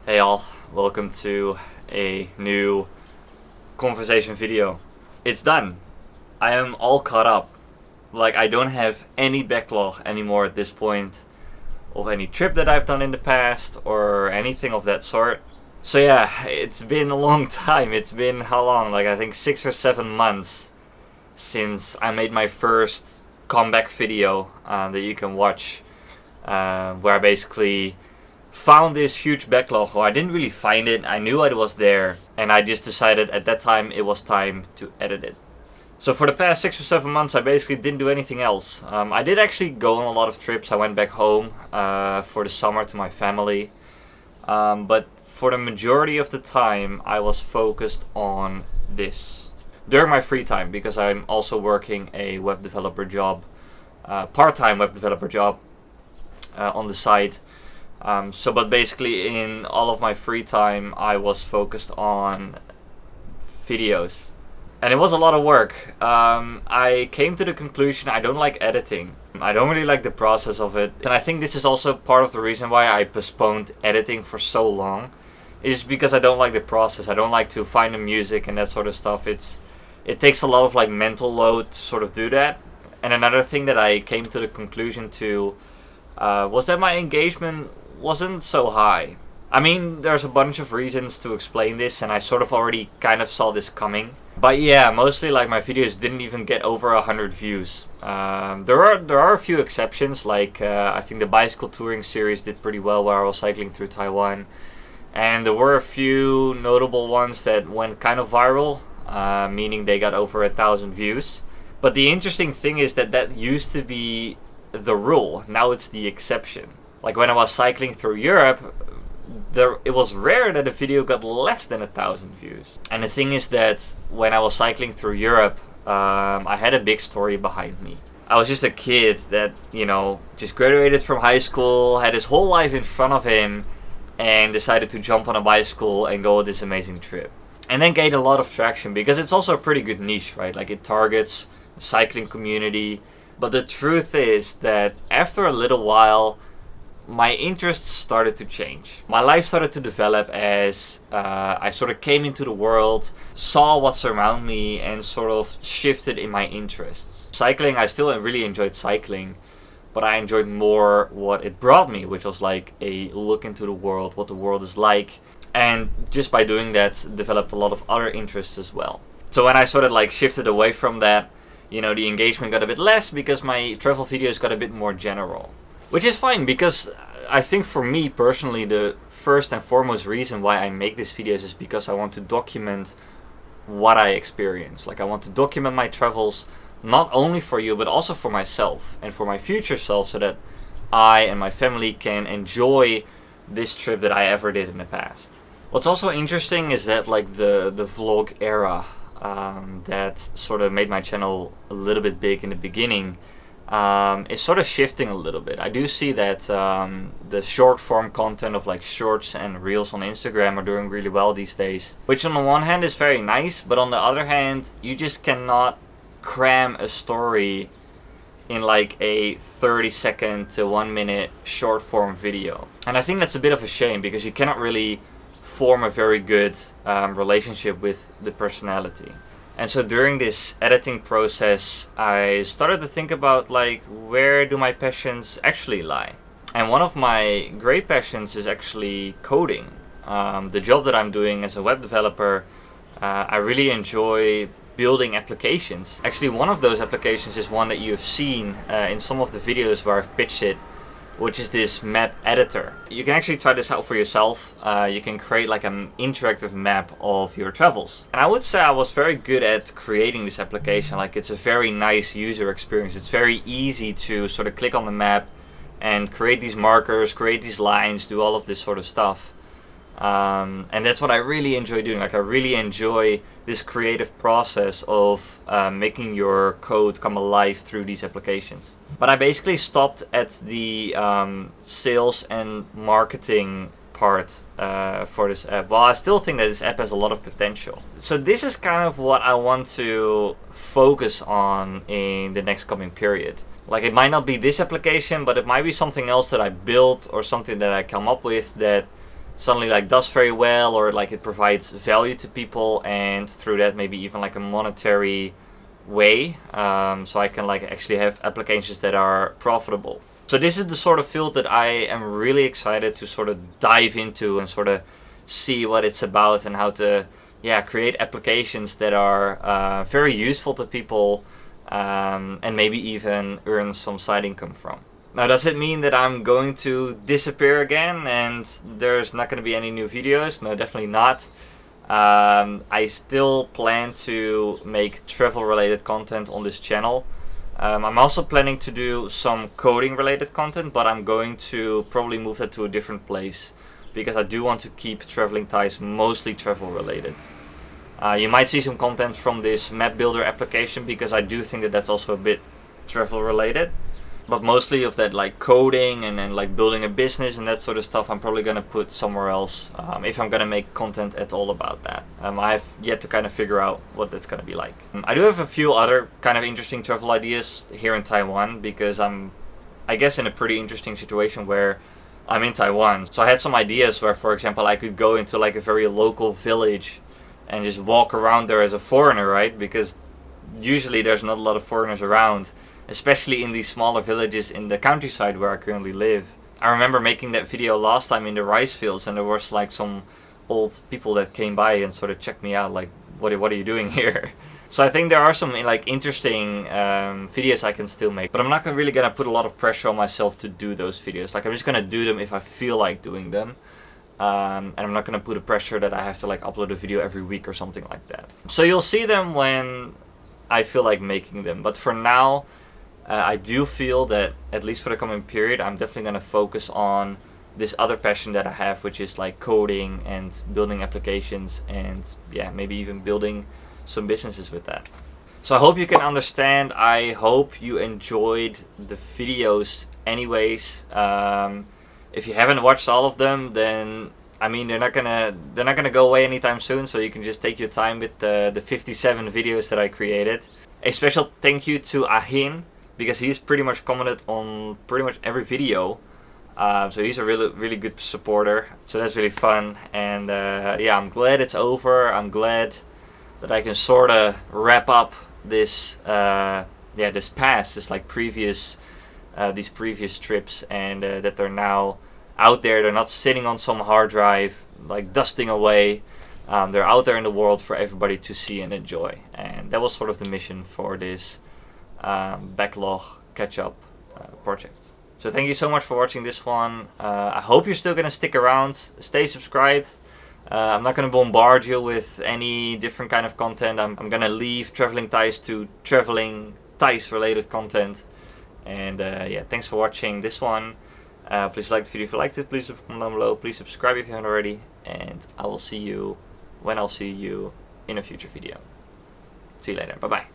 Hey all, welcome to a new conversation video. It's done. I am all caught up. Like, I don't have any backlog anymore at this point of any trip that I've done in the past or anything of that sort. So yeah, it's been a long time. It's been how long? Like, I think 6 or 7 months since I made my first comeback video that you can watch, where I basically found this huge backlog. Well, I didn't really find it. I knew it was there, and I just decided at that time it was time to edit it. So for the past 6 or 7 months, I basically didn't do anything else. I did actually go on a lot of trips. I went back home for the summer to my family, but for the majority of the time, I was focused on this during my free time because I'm also working a web developer job, part-time web developer job on the side. But basically in all of my free time, I was focused on videos. And it was a lot of work. I came to the conclusion I don't like editing. I don't really like the process of it. And I think this is also part of the reason why I postponed editing for so long. Is because I don't like the process. I don't like to find the music and that sort of stuff. It takes a lot of like mental load to sort of do that. And another thing that I came to the conclusion to was that my engagement wasn't so high. I mean, there's a bunch of reasons to explain this, and I sort of already kind of saw this coming. But yeah, mostly like my videos didn't even get over 100 views. There are a few exceptions, like I think the bicycle touring series did pretty well where I was cycling through Taiwan. And there were a few notable ones that went kind of viral, meaning they got over 1,000 views. But the interesting thing is that used to be the rule. Now it's the exception. Like when I was cycling through Europe, it was rare that a video got less than 1,000 views. And the thing is that when I was cycling through Europe, I had a big story behind me. I was just a kid that, just graduated from high school, had his whole life in front of him, and decided to jump on a bicycle and go on this amazing trip. And then gained a lot of traction because it's also a pretty good niche, right? Like it targets the cycling community. But the truth is that after a little while, my interests started to change. My life started to develop as I sort of came into the world, saw what's around me, and sort of shifted in my interests. Cycling, I still really enjoyed cycling, but I enjoyed more what it brought me, which was like a look into the world, what the world is like. And just by doing that, developed a lot of other interests as well. So when I sort of like shifted away from that, the engagement got a bit less because my travel videos got a bit more general. Which is fine because I think for me personally, the first and foremost reason why I make these videos is because I want to document what I experience. Like I want to document my travels not only for you but also for myself and for my future self so that I and my family can enjoy this trip that I ever did in the past. What's also interesting is that like the vlog era that sort of made my channel a little bit big in the beginning is sort of shifting a little bit. I do see that the short form content of like shorts and reels on Instagram are doing really well these days, which on the one hand is very nice, but on the other hand you just cannot cram a story in like a 30-second to 1 minute short form video. And I think that's a bit of a shame because you cannot really form a very good relationship with the personality. And so during this editing process, I started to think about like, where do my passions actually lie? And one of my great passions is actually coding. The job that I'm doing as a web developer, I really enjoy building applications. Actually, one of those applications is one that you've seen in some of the videos where I've pitched it, which is this map editor. You can actually try this out for yourself. You can create like an interactive map of your travels. And I would say I was very good at creating this application. Like it's a very nice user experience. It's very easy to sort of click on the map and create these markers, create these lines, do all of this sort of stuff. And that's what I really enjoy doing. Like I really enjoy this creative process of making your code come alive through these applications. But I basically stopped at the sales and marketing part for this app. Well, I still think that this app has a lot of potential. So this is kind of what I want to focus on in the next coming period. Like it might not be this application, but it might be something else that I built or something that I come up with that suddenly like does very well, or like it provides value to people, and through that maybe even like a monetary way, so I can like actually have applications that are profitable. So this is the sort of field that I am really excited to sort of dive into and sort of see what it's about, and how to create applications that are very useful to people, and maybe even earn some side income from. Now, does it mean that I'm going to disappear again and there's not going to be any new videos? No, definitely not. I still plan to make travel related content on this channel. I'm also planning to do some coding related content, but I'm going to probably move that to a different place, because I do want to keep TravelingTice mostly travel related. You might see some content from this map builder application, because I do think that that's also a bit travel related. But mostly of that like coding and like building a business and that sort of stuff, I'm probably going to put somewhere else, if I'm going to make content at all about that. I have yet to kind of figure out what that's going to be like. I do have a few other kind of interesting travel ideas here in Taiwan, because I'm, I guess, in a pretty interesting situation where I'm in Taiwan. So I had some ideas where, for example, I could go into like a very local village and just walk around there as a foreigner, right? Because usually there's not a lot of foreigners around, especially in these smaller villages in the countryside where I currently live. I remember making that video last time in the rice fields, and there was like some old people that came by and sort of checked me out, like, what are you doing here? So I think there are some like interesting videos I can still make, but I'm not really gonna put a lot of pressure on myself to do those videos. Like, I'm just gonna do them if I feel like doing them. And I'm not gonna put a pressure that I have to like upload a video every week or something like that. So you'll see them when I feel like making them. But for now, I do feel that, at least for the coming period, I'm definitely going to focus on this other passion that I have, which is like coding and building applications, and maybe even building some businesses with that. So I hope you can understand. I hope you enjoyed the videos anyways. If you haven't watched all of them, then I mean, they're not gonna go away anytime soon, so you can just take your time with the 57 videos that I created. A special thank you to Ahin, because he's pretty much commented on pretty much every video. So he's a really good supporter. So that's really fun. And I'm glad it's over. I'm glad that I can sort of wrap up this this past, this like previous these previous trips, and that they're now out there. They're not sitting on some hard drive like dusting away. They're out there in the world for everybody to see and enjoy. And that was sort of the mission for this backlog catch-up project. So thank you so much for watching this one. I hope you're still going to stick around. Stay subscribed. I'm not going to bombard you with any different kind of content. I'm going to leave TravelingTice to TravelingTice related content. And thanks for watching this one. Please like the video if you liked it. Please leave a comment down below. Please subscribe if you haven't already. And I will see you when I'll see you in a future video. See you later. Bye bye.